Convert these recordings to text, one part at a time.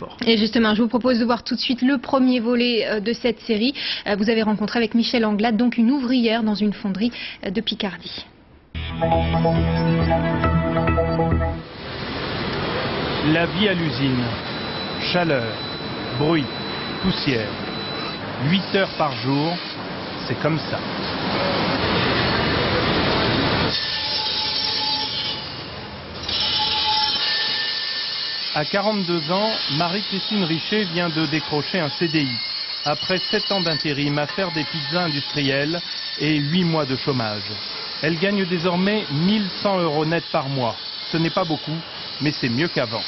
fort. Et justement, je vous propose de voir tout de suite le premier volet de cette série. Vous avez rencontré avec Michèle Anglade, donc une ouvrière dans une fonderie de Picardie. La vie à l'usine. Chaleur, bruit, poussière. 8 heures par jour, c'est comme ça. À 42 ans, Marie-Christine Richer vient de décrocher un CDI. Après 7 ans d'intérim à faire des pizzas industrielles et 8 mois de chômage. Elle gagne désormais 1 100 € net par mois. Ce n'est pas beaucoup, mais c'est mieux qu'avant.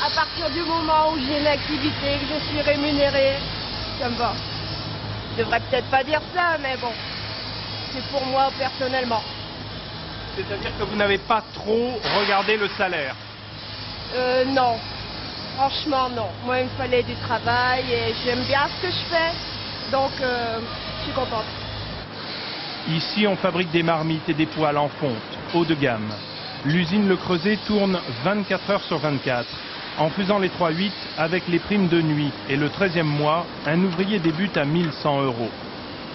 À partir du moment où j'ai une activité, que je suis rémunérée, ça me va. Je devrais peut-être pas dire ça, mais bon, c'est pour moi personnellement. C'est-à-dire que vous n'avez pas trop regardé le salaire? Non. Franchement, non. Moi, il me fallait du travail et j'aime bien ce que je fais. Donc, je suis contente. Ici, on fabrique des marmites et des poêles en fonte, haut de gamme. L'usine Le Creuset tourne 24 heures sur 24. En faisant les 3-8 avec les primes de nuit et le 13e mois, un ouvrier débute à 1 100 €.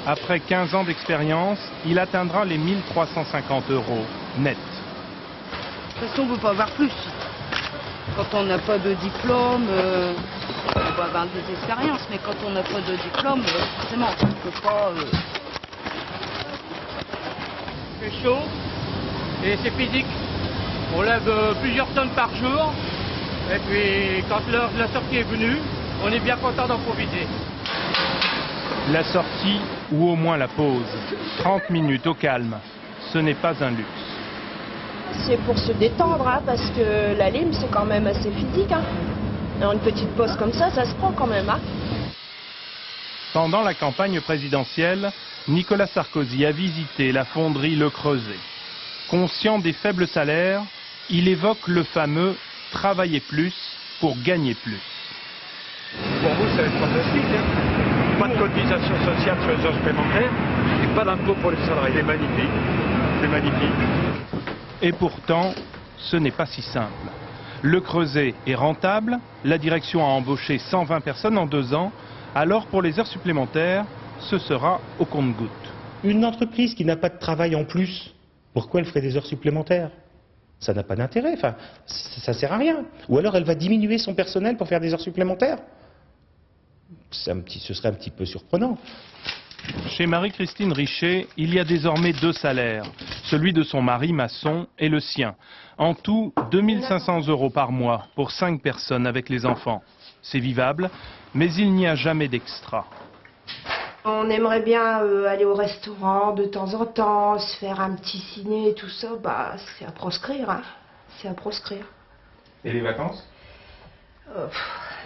Après 15 ans d'expérience, il atteindra les 1 350 € net. De toute façon, on ne peut pas avoir plus. Quand on n'a pas de diplôme, on peut avoir des expériences, mais quand on n'a pas de diplôme, forcément, on ne peut pas... C'est chaud et c'est physique. On lève plusieurs tonnes par jour. Et puis, quand l'heure de la sortie est venue, on est bien content d'en profiter. La sortie, ou au moins la pause. 30 minutes au calme. Ce n'est pas un luxe. C'est pour se détendre, hein, parce que la lime, c'est quand même assez physique. Hein. Alors, une petite pause comme ça se prend quand même. Hein. Pendant la campagne présidentielle, Nicolas Sarkozy a visité la fonderie Le Creuset. Conscient des faibles salaires, il évoque le fameux « travailler plus pour gagner plus ». Pour vous, ça va être fantastique. Hein. Pas de cotisation sociale sur les heures supplémentaires et pas d'impôt pour les salariés. C'est magnifique. C'est magnifique. Et pourtant, ce n'est pas si simple. Le Creuset est rentable, la direction a embauché 120 personnes en 2 ans, alors pour les heures supplémentaires, ce sera au compte-gouttes. Une entreprise qui n'a pas de travail en plus, pourquoi elle ferait des heures supplémentaires? Ça n'a pas d'intérêt, enfin, ça sert à rien. Ou alors elle va diminuer son personnel pour faire des heures supplémentaires. Ce serait un petit peu surprenant. Chez Marie-Christine Richer, il y a désormais 2 salaires, celui de son mari maçon et le sien. En tout, 2 500 € par mois pour 5 personnes avec les enfants. C'est vivable, mais il n'y a jamais d'extra. On aimerait bien aller au restaurant de temps en temps, se faire un petit ciné et tout ça, bah c'est à proscrire, hein. C'est à proscrire. Et les vacances?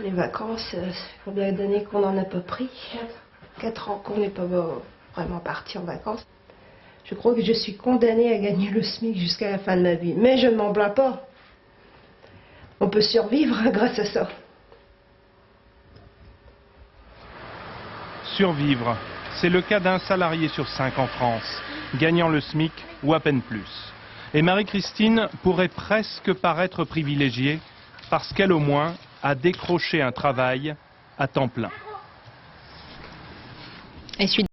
Les vacances, combien d'années qu'on n'en a pas pris? 4 ans qu'on n'est pas vraiment parti en vacances. Je crois que je suis condamnée à gagner le SMIC jusqu'à la fin de ma vie, mais je ne m'en plains pas. On peut survivre grâce à ça. Survivre, c'est le cas d'un salarié sur 5 en France, gagnant le SMIC ou à peine plus. Et Marie-Christine pourrait presque paraître privilégiée parce qu'elle au moins a décroché un travail à temps plein. Et suite